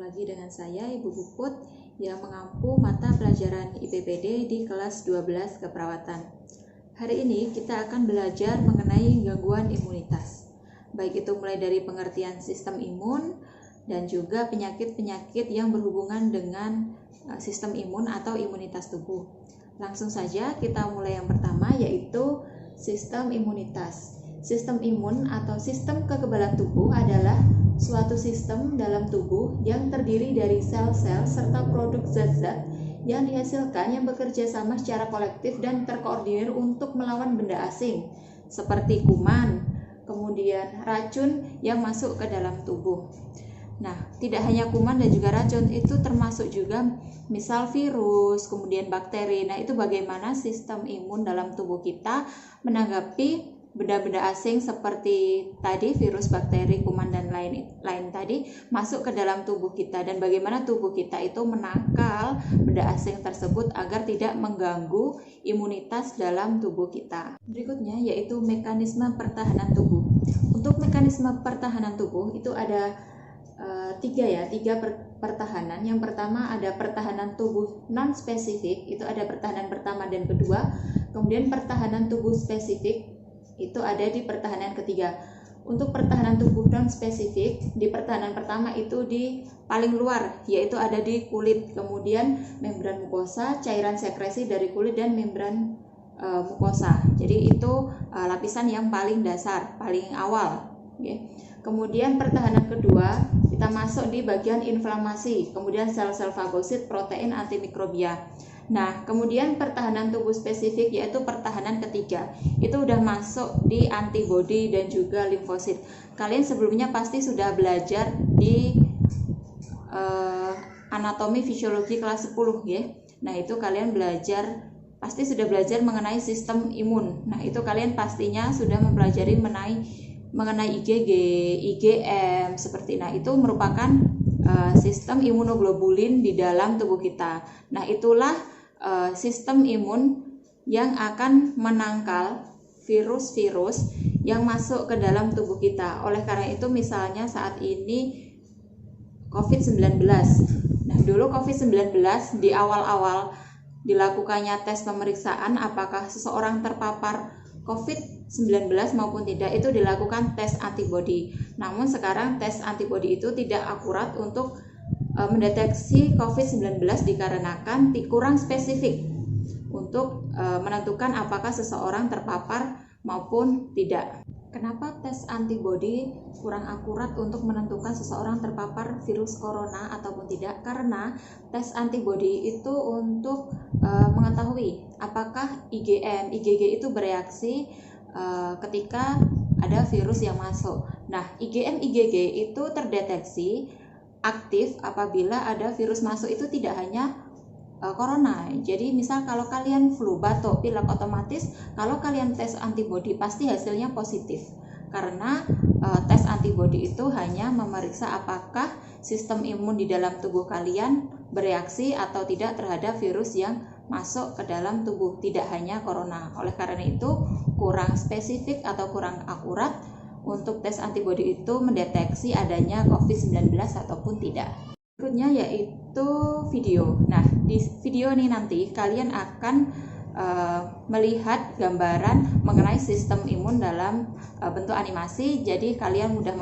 lagi dengan saya Ibu Puput yang mengampu mata pelajaran IPPD di kelas 12 keperawatan. Hari ini kita akan belajar mengenai gangguan imunitas, baik itu mulai dari pengertian sistem imun dan juga penyakit-penyakit yang berhubungan dengan sistem imun atau imunitas tubuh. Langsung saja kita mulai yang pertama, yaitu sistem imunitas. Sistem imun atau sistem kekebalan tubuh adalah suatu sistem dalam tubuh yang terdiri dari sel-sel serta produk zat-zat yang dihasilkan yang bekerja sama secara kolektif dan terkoordinir untuk melawan benda asing seperti kuman, kemudian racun yang masuk ke dalam tubuh. Nah, tidak hanya kuman dan juga racun, itu termasuk juga misal virus, kemudian bakteri. Nah, itu bagaimana sistem imun dalam tubuh kita menanggapi benda-benda asing seperti tadi virus, bakteri, kuman dan lain tadi masuk ke dalam tubuh kita, dan bagaimana tubuh kita itu menangkal benda asing tersebut agar tidak mengganggu imunitas dalam tubuh kita. Berikutnya yaitu mekanisme pertahanan tubuh. Untuk mekanisme pertahanan tubuh itu ada tiga pertahanan. Yang pertama ada pertahanan tubuh non spesifik, itu ada pertahanan pertama dan kedua. Kemudian pertahanan tubuh spesifik itu ada di pertahanan ketiga. Untuk pertahanan tubuh non spesifik, di pertahanan pertama itu di paling luar, yaitu ada di kulit, kemudian membran mukosa, cairan sekresi dari kulit dan membran mukosa. Jadi itu lapisan yang paling dasar, paling awal. Kemudian pertahanan kedua kita masuk di bagian inflamasi, kemudian sel-sel fagosit, protein, antimikrobia. Nah, kemudian pertahanan tubuh spesifik yaitu pertahanan ketiga. Itu udah masuk di antibodi dan juga limfosit. Kalian sebelumnya pasti sudah belajar di anatomi fisiologi kelas 10 ya. Nah, itu kalian pasti sudah belajar mengenai sistem imun. Nah, itu kalian pastinya sudah mempelajari mengenai IgG, IgM seperti. Nah, itu merupakan sistem imunoglobulin di dalam tubuh kita. Nah, itulah sistem imun yang akan menangkal virus-virus yang masuk ke dalam tubuh kita. Oleh karena itu misalnya saat ini COVID-19. Nah, dulu COVID-19 di awal-awal dilakukannya tes pemeriksaan apakah seseorang terpapar COVID-19 maupun tidak, itu dilakukan tes antibodi. Namun sekarang tes antibodi itu tidak akurat untuk mendeteksi COVID-19 dikarenakan kurang spesifik untuk menentukan apakah seseorang terpapar maupun tidak. Kenapa tes antibodi kurang akurat untuk menentukan seseorang terpapar virus corona ataupun tidak? Karena tes antibodi itu untuk mengetahui apakah IgM, IgG itu bereaksi ketika ada virus yang masuk. Nah, IgM, IgG itu terdeteksi aktif apabila ada virus masuk, itu tidak hanya corona. Jadi misal kalau kalian flu, batuk, pilek, otomatis kalau kalian tes antibodi pasti hasilnya positif. Karena tes antibodi itu hanya memeriksa apakah sistem imun di dalam tubuh kalian bereaksi atau tidak terhadap virus yang masuk ke dalam tubuh, tidak hanya corona. Oleh karena itu kurang spesifik atau kurang akurat untuk tes antibodi itu mendeteksi adanya COVID-19 ataupun tidak. Berikutnya yaitu video. Nah, di video ini nanti kalian akan melihat gambaran mengenai sistem imun dalam bentuk animasi. Jadi kalian mudah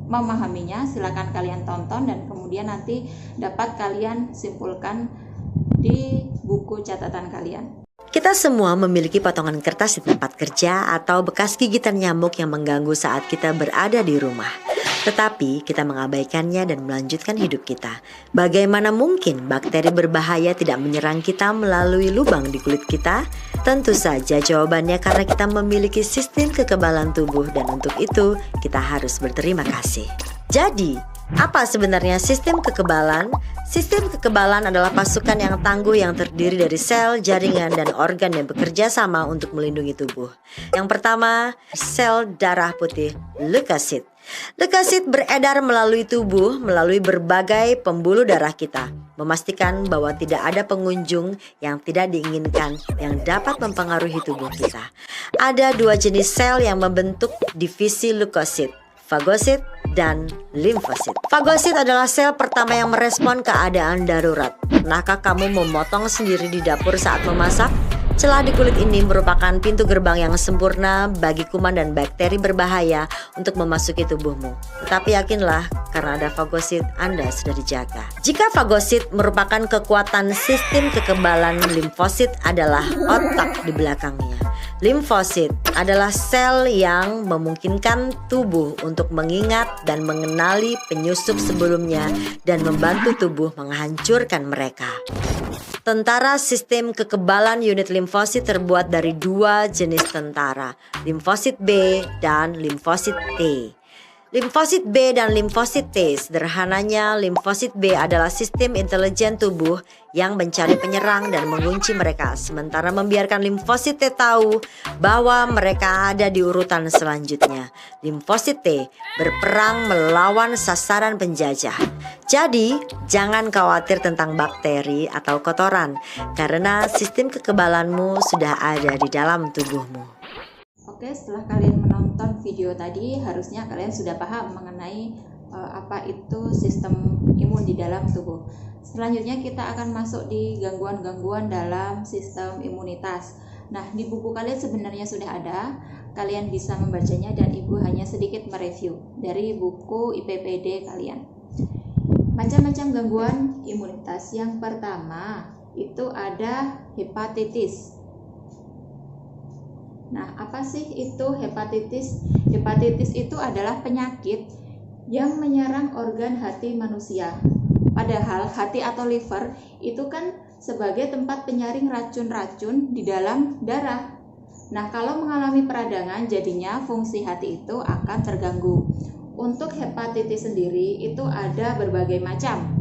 memahaminya. Silakan kalian tonton dan kemudian nanti dapat kalian simpulkan di buku catatan kalian. Kita semua memiliki potongan kertas di tempat kerja atau bekas gigitan nyamuk yang mengganggu saat kita berada di rumah. Tetapi kita mengabaikannya dan melanjutkan hidup kita. Bagaimana mungkin bakteri berbahaya tidak menyerang kita melalui lubang di kulit kita? Tentu saja jawabannya karena kita memiliki sistem kekebalan tubuh, dan untuk itu kita harus berterima kasih. Jadi, apa sebenarnya sistem kekebalan? Sistem kekebalan adalah pasukan yang tangguh yang terdiri dari sel, jaringan, dan organ yang bekerja sama untuk melindungi tubuh. Yang pertama, sel darah putih, leukosit. Leukosit beredar melalui tubuh melalui berbagai pembuluh darah kita, memastikan bahwa tidak ada pengunjung yang tidak diinginkan yang dapat mempengaruhi tubuh kita. Ada dua jenis sel yang membentuk divisi leukosit, fagosit dan limfosit. Fagosit adalah sel pertama yang merespon keadaan darurat. Pernahkah kamu memotong sendiri di dapur saat memasak? Celah di kulit ini merupakan pintu gerbang yang sempurna bagi kuman dan bakteri berbahaya untuk memasuki tubuhmu. Tetapi yakinlah, karena ada fagosit, Anda sudah dijaga. Jika fagosit merupakan kekuatan sistem kekebalan, limfosit adalah otak di belakangnya. Limfosit adalah sel yang memungkinkan tubuh untuk mengingat dan mengenali penyusup sebelumnya dan membantu tubuh menghancurkan mereka. Tentara sistem kekebalan unit limfosit terbuat dari dua jenis tentara, limfosit B dan limfosit T. Limfosit B dan limfosit T, sederhananya limfosit B adalah sistem intelijen tubuh yang mencari penyerang dan mengunci mereka, sementara membiarkan limfosit T tahu bahwa mereka ada di urutan selanjutnya. Limfosit T berperang melawan sasaran penjajah. Jadi, jangan khawatir tentang bakteri atau kotoran, karena sistem kekebalanmu sudah ada di dalam tubuhmu. Oke, setelah kalian menonton video tadi, harusnya kalian sudah paham mengenai apa itu sistem imun di dalam tubuh. Selanjutnya kita akan masuk di gangguan-gangguan dalam sistem imunitas. Nah, di buku kalian sebenarnya sudah ada, kalian bisa membacanya dan Ibu hanya sedikit mereview dari buku IPPD kalian. Macam-macam gangguan imunitas. Yang pertama itu ada hepatitis. Nah, apa sih itu hepatitis? Hepatitis itu adalah penyakit yang menyerang organ hati manusia. Padahal hati atau liver itu kan sebagai tempat penyaring racun-racun di dalam darah. Nah, kalau mengalami peradangan, jadinya fungsi hati itu akan terganggu. Untuk hepatitis sendiri itu ada berbagai macam.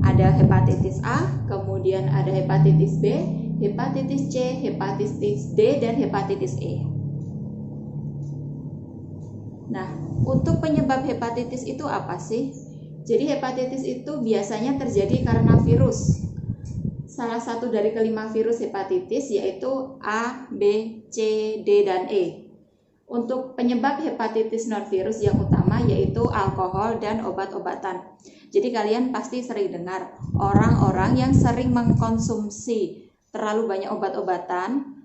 Ada hepatitis A, kemudian ada hepatitis B, hepatitis C, hepatitis D, dan hepatitis E. Nah, untuk penyebab hepatitis itu apa sih? Jadi hepatitis itu biasanya terjadi karena virus. Salah satu dari kelima virus hepatitis yaitu A, B, C, D, dan E. Untuk penyebab hepatitis non-virus yang utama yaitu alkohol dan obat-obatan. Jadi kalian pasti sering dengar orang-orang yang sering mengkonsumsi terlalu banyak obat-obatan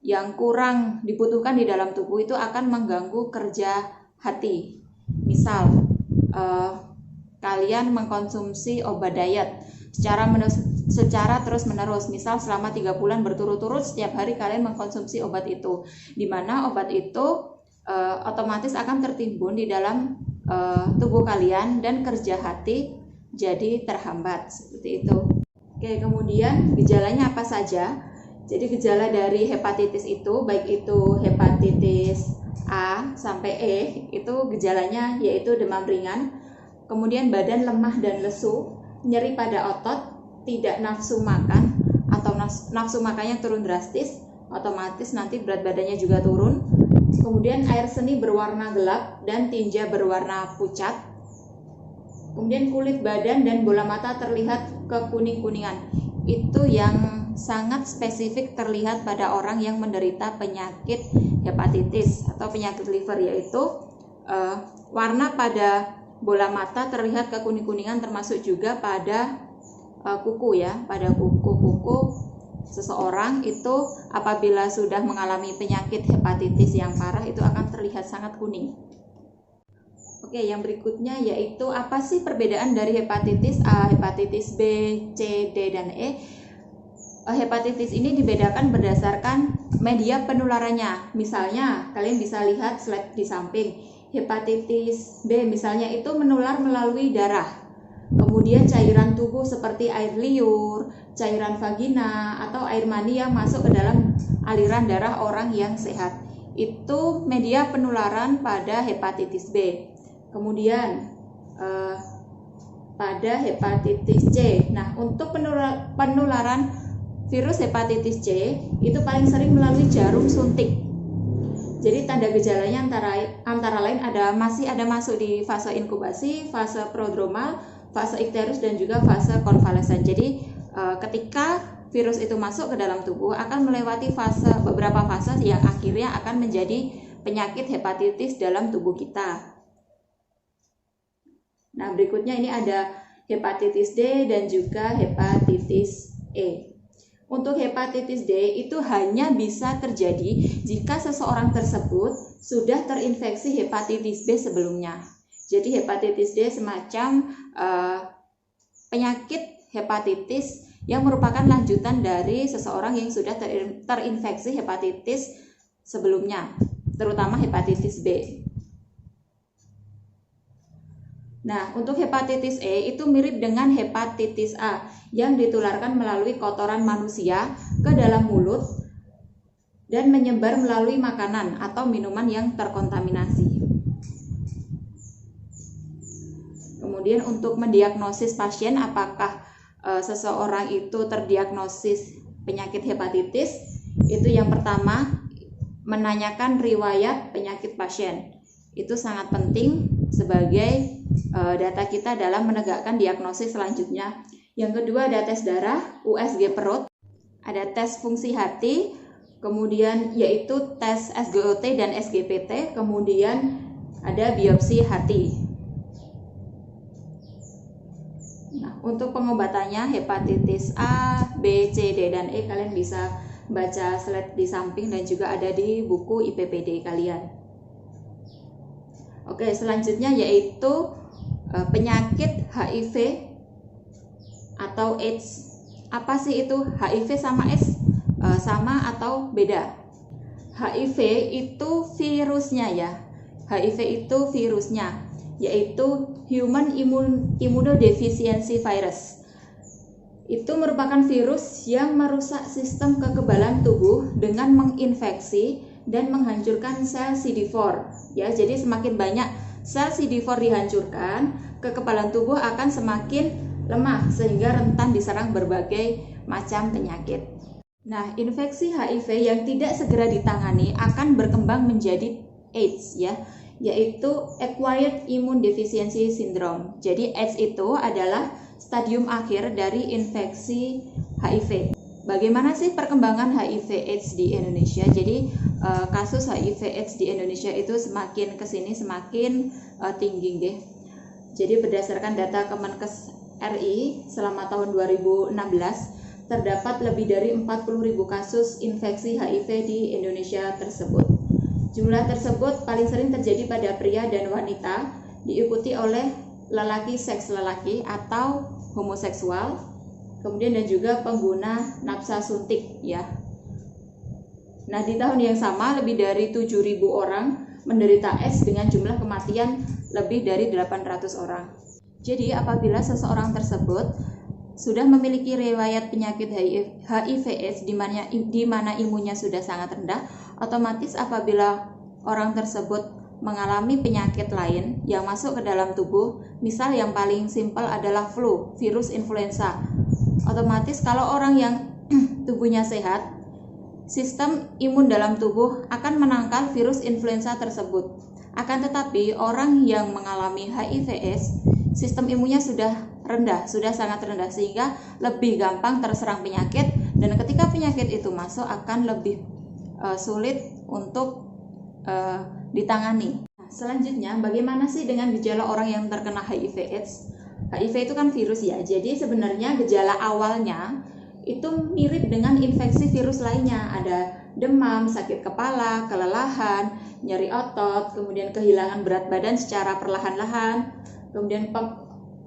yang kurang dibutuhkan di dalam tubuh itu akan mengganggu kerja hati. Misal, kalian mengkonsumsi obat diet secara terus-menerus. Misal selama 3 bulan berturut-turut setiap hari kalian mengkonsumsi obat itu, di mana obat itu otomatis akan tertimbun di dalam tubuh kalian dan kerja hati jadi terhambat seperti itu. Oke, kemudian gejalanya apa saja? Jadi gejala dari hepatitis itu, baik itu hepatitis A sampai E, itu gejalanya yaitu demam ringan, kemudian badan lemah dan lesu, nyeri pada otot, tidak nafsu makan atau nafsu makannya turun drastis, otomatis nanti berat badannya juga turun. Kemudian air seni berwarna gelap dan tinja berwarna pucat. Kemudian kulit badan dan bola mata terlihat kekuning-kuningan. Itu yang sangat spesifik terlihat pada orang yang menderita penyakit hepatitis atau penyakit liver, yaitu warna pada bola mata terlihat kekuning-kuningan, termasuk juga pada kuku ya, pada kuku seseorang itu apabila sudah mengalami penyakit hepatitis yang parah itu akan terlihat sangat kuning. Oke, yang berikutnya yaitu apa sih perbedaan dari hepatitis A, hepatitis B, C, D, dan E? Hepatitis ini dibedakan berdasarkan media penularannya. Misalnya, kalian bisa lihat slide di samping. Hepatitis B misalnya itu menular melalui darah. Kemudian cairan tubuh seperti air liur, cairan vagina, atau air mani yang masuk ke dalam aliran darah orang yang sehat. Itu media penularan pada hepatitis B. Kemudian pada hepatitis C. Nah, untuk penularan virus hepatitis C itu paling sering melalui jarum suntik. Jadi tanda gejalanya antara lain masih ada masuk di fase inkubasi, fase prodromal, fase ikterus, dan juga fase konvalesen. Jadi ketika virus itu masuk ke dalam tubuh akan melewati beberapa fase yang akhirnya akan menjadi penyakit hepatitis dalam tubuh kita. Nah, berikutnya ini ada hepatitis D dan juga hepatitis E. Untuk hepatitis D itu hanya bisa terjadi jika seseorang tersebut sudah terinfeksi hepatitis B sebelumnya. Jadi hepatitis D semacam penyakit hepatitis yang merupakan lanjutan dari seseorang yang sudah terinfeksi hepatitis sebelumnya, terutama hepatitis B. Nah, untuk hepatitis E itu mirip dengan hepatitis A yang ditularkan melalui kotoran manusia ke dalam mulut dan menyebar melalui makanan atau minuman yang terkontaminasi. Kemudian untuk mendiagnosis pasien apakah seseorang itu terdiagnosis penyakit hepatitis, itu yang pertama menanyakan riwayat penyakit pasien. Itu sangat penting sebagai data kita dalam menegakkan diagnosis selanjutnya. Yang kedua ada tes darah, USG perut, ada tes fungsi hati, kemudian yaitu tes SGOT dan SGPT, kemudian ada biopsi hati. Nah, untuk pengobatannya hepatitis A, B, C, D, dan E kalian bisa baca slide di samping dan juga ada di buku IPPD kalian. Oke, selanjutnya yaitu penyakit HIV atau AIDS. Apa sih itu HIV sama AIDS? Sama atau beda? HIV itu virusnya ya. HIV itu virusnya, yaitu Human Immunodeficiency Virus. Itu merupakan virus yang merusak sistem kekebalan tubuh dengan menginfeksi dan menghancurkan sel CD4. Ya, jadi semakin banyak sel CD4 dihancurkan, kekebalan tubuh akan semakin lemah sehingga rentan diserang berbagai macam penyakit. Nah, infeksi HIV yang tidak segera ditangani akan berkembang menjadi AIDS ya, yaitu Acquired Immune Deficiency Syndrome. Jadi AIDS itu adalah stadium akhir dari infeksi HIV. Bagaimana sih perkembangan HIV AIDS di Indonesia? Jadi kasus HIV AIDS di Indonesia itu semakin kesini semakin tinggi deh. Jadi berdasarkan data Kemenkes RI selama tahun 2016 terdapat lebih dari 40.000 kasus infeksi HIV di Indonesia tersebut. Jumlah tersebut paling sering terjadi pada pria dan wanita, diikuti oleh lelaki seks lelaki atau homoseksual, kemudian dan juga pengguna nafsa suntik ya. Nah, di tahun yang sama lebih dari 7.000 orang menderita AIDS dengan jumlah kematian lebih dari 800 orang. Jadi apabila seseorang tersebut sudah memiliki riwayat penyakit HIV AIDS di mana imunnya sudah sangat rendah, otomatis apabila orang tersebut mengalami penyakit lain yang masuk ke dalam tubuh, misal yang paling simpel adalah flu, virus influenza. Otomatis kalau orang yang tubuhnya sehat, sistem imun dalam tubuh akan menangkal virus influenza tersebut. Akan tetapi orang yang mengalami HIV/AIDS, sistem imunnya sudah rendah, sudah sangat rendah sehingga lebih gampang terserang penyakit, dan ketika penyakit itu masuk akan lebih sulit untuk ditangani. Nah, selanjutnya bagaimana sih dengan gejala orang yang terkena HIV/AIDS? HIV itu kan virus ya, jadi sebenarnya gejala awalnya itu mirip dengan infeksi virus lainnya. Ada demam, sakit kepala, kelelahan, nyeri otot, kemudian kehilangan berat badan secara perlahan-lahan, kemudian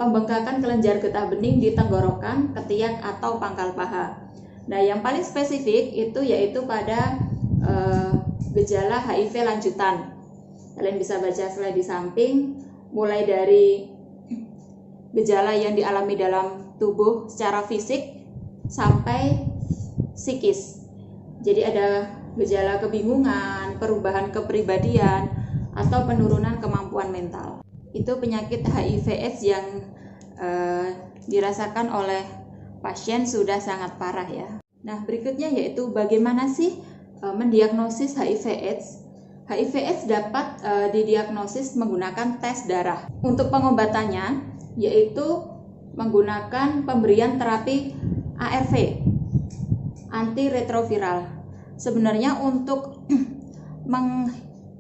pembengkakan kelenjar getah bening di tenggorokan, ketiak atau pangkal paha. Nah, yang paling spesifik itu yaitu pada gejala HIV lanjutan. Kalian bisa baca slide di samping, mulai dari gejala yang dialami dalam tubuh secara fisik sampai psikis. Jadi ada gejala kebingungan, perubahan kepribadian, atau penurunan kemampuan mental. Itu penyakit HIV/AIDS yang dirasakan oleh pasien sudah sangat parah ya. Nah, berikutnya yaitu bagaimana sih mendiagnosis HIV/AIDS. HIV/AIDS dapat didiagnosis menggunakan tes darah. Untuk pengobatannya yaitu menggunakan pemberian terapi ARV, antiretroviral. Sebenarnya untuk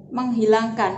menghilangkan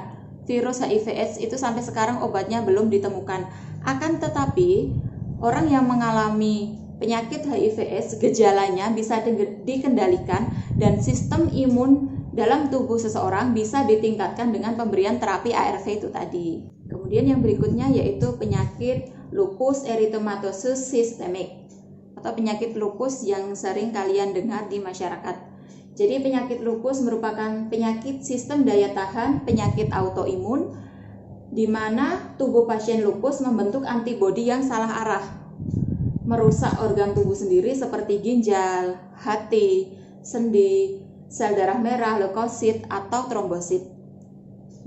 virus HIV/AIDS itu sampai sekarang obatnya belum ditemukan. Akan tetapi orang yang mengalami penyakit HIV/AIDS gejalanya bisa dikendalikan dan sistem imun dalam tubuh seseorang bisa ditingkatkan dengan pemberian terapi ARV itu tadi. Kemudian yang berikutnya yaitu penyakit lupus eritematosus sistemik atau penyakit lupus yang sering kalian dengar di masyarakat. Jadi penyakit lupus merupakan penyakit sistem daya tahan, penyakit autoimun di mana tubuh pasien lupus membentuk antibodi yang salah arah, merusak organ tubuh sendiri seperti ginjal, hati, sendi, sel darah merah, leukosit atau trombosit.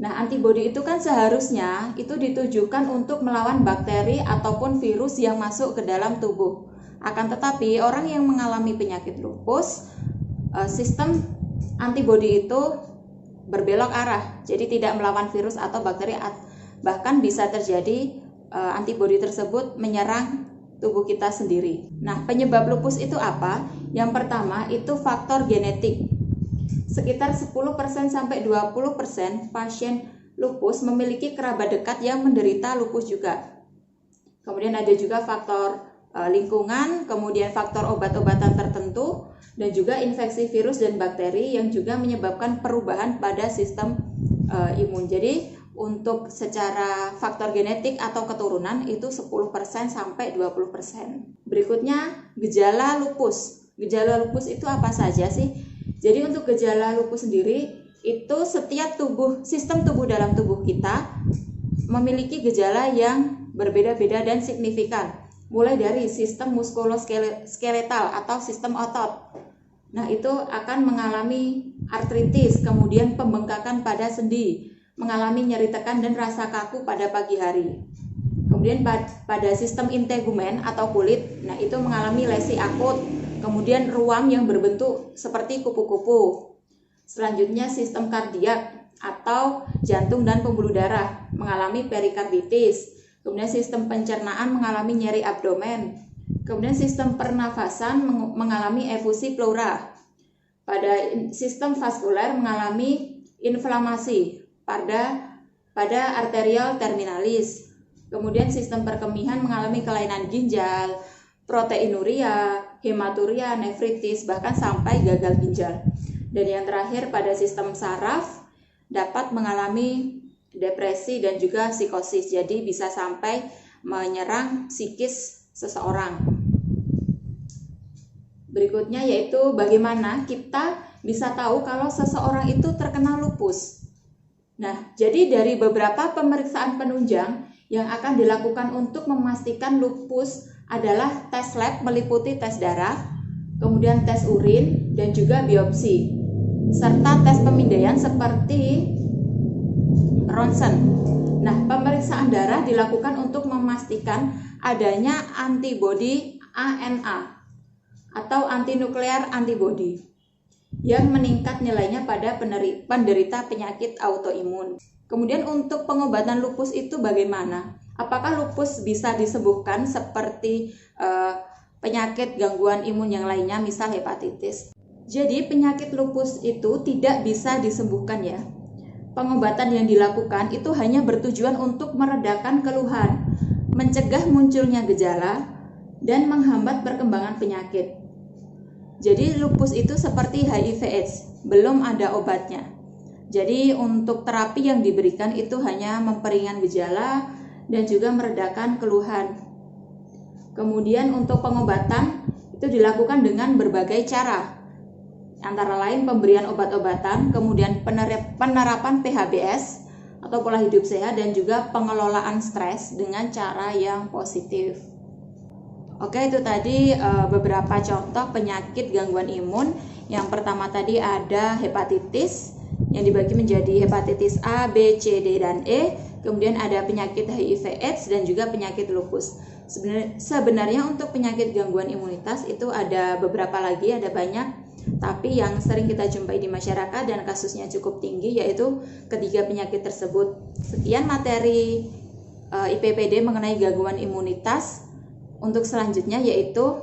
Nah, antibodi itu kan seharusnya itu ditujukan untuk melawan bakteri ataupun virus yang masuk ke dalam tubuh. Akan tetapi orang yang mengalami penyakit lupus, sistem antibodi itu berbelok arah, jadi tidak melawan virus atau bakteri, bahkan bisa terjadi antibodi tersebut menyerang tubuh kita sendiri. Nah, penyebab lupus itu apa? Yang pertama itu faktor genetik. Sekitar 10% sampai 20% pasien lupus memiliki kerabat dekat yang menderita lupus juga. Kemudian ada juga faktor lingkungan, kemudian faktor obat-obatan tertentu, dan juga infeksi virus dan bakteri yang juga menyebabkan perubahan pada sistem imun. Jadi untuk secara faktor genetik atau keturunan itu 10% sampai 20%. Berikutnya gejala lupus. Gejala lupus itu apa saja sih? Jadi untuk gejala lupus sendiri itu setiap sistem tubuh dalam tubuh kita memiliki gejala yang berbeda-beda dan signifikan. Mulai dari sistem muskuloskeletal atau sistem otot. Nah, itu akan mengalami artritis, kemudian pembengkakan pada sendi, mengalami nyeri tekan dan rasa kaku pada pagi hari. Kemudian pada sistem integumen atau kulit, nah itu mengalami lesi akut, kemudian ruam yang berbentuk seperti kupu-kupu. Selanjutnya sistem kardiak atau jantung dan pembuluh darah mengalami perikarditis. Kemudian sistem pencernaan mengalami nyeri abdomen. Kemudian sistem pernafasan mengalami efusi pleura. Pada sistem vaskuler mengalami inflamasi pada arterial terminalis. Kemudian sistem perkemihan mengalami kelainan ginjal, proteinuria, hematuria, nefritis, bahkan sampai gagal ginjal. Dan yang terakhir pada sistem saraf dapat mengalami depresi dan juga psikosis, jadi bisa sampai menyerang psikis seseorang. Berikutnya yaitu bagaimana kita bisa tahu kalau seseorang itu terkena lupus. Nah, jadi dari beberapa pemeriksaan penunjang yang akan dilakukan untuk memastikan lupus adalah tes lab meliputi tes darah, kemudian tes urin dan juga biopsi, serta tes pemindaian seperti ronsen. Nah, pemeriksaan darah dilakukan untuk memastikan adanya antibodi ANA atau antinuklear antibody yang meningkat nilainya pada penderita penyakit autoimun. Kemudian untuk pengobatan lupus itu bagaimana? Apakah lupus bisa disembuhkan seperti penyakit gangguan imun yang lainnya, misal hepatitis? Jadi penyakit lupus itu tidak bisa disembuhkan ya. Pengobatan yang dilakukan itu hanya bertujuan untuk meredakan keluhan, mencegah munculnya gejala, dan menghambat perkembangan penyakit. Jadi lupus itu seperti HIV/AIDS, belum ada obatnya. Jadi untuk terapi yang diberikan itu hanya memperingan gejala dan juga meredakan keluhan. Kemudian untuk pengobatan itu dilakukan dengan berbagai cara. Antara lain pemberian obat-obatan, kemudian penerapan PHBS atau pola hidup sehat, dan juga pengelolaan stres dengan cara yang positif. Oke, itu tadi beberapa contoh penyakit gangguan imun. Yang pertama tadi ada hepatitis yang dibagi menjadi hepatitis A, B, C, D, dan E. Kemudian ada penyakit HIV/AIDS dan juga penyakit lupus. Sebenarnya untuk penyakit gangguan imunitas itu ada beberapa lagi, ada banyak. Tapi yang sering kita jumpai di masyarakat dan kasusnya cukup tinggi yaitu ketiga penyakit tersebut. Sekian materi IPPD mengenai gangguan imunitas. Untuk selanjutnya yaitu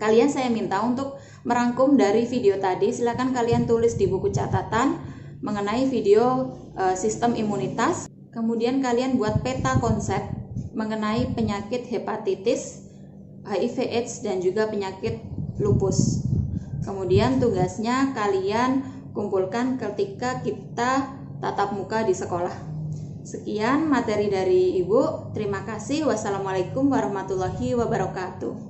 kalian saya minta untuk merangkum dari video tadi. Silakan kalian tulis di buku catatan mengenai video sistem imunitas. Kemudian kalian buat peta konsep mengenai penyakit hepatitis, HIV/AIDS, dan juga penyakit lupus. Kemudian tugasnya kalian kumpulkan ketika kita tatap muka di sekolah. Sekian materi dari Ibu. Terima kasih. Wassalamualaikum warahmatullahi wabarakatuh.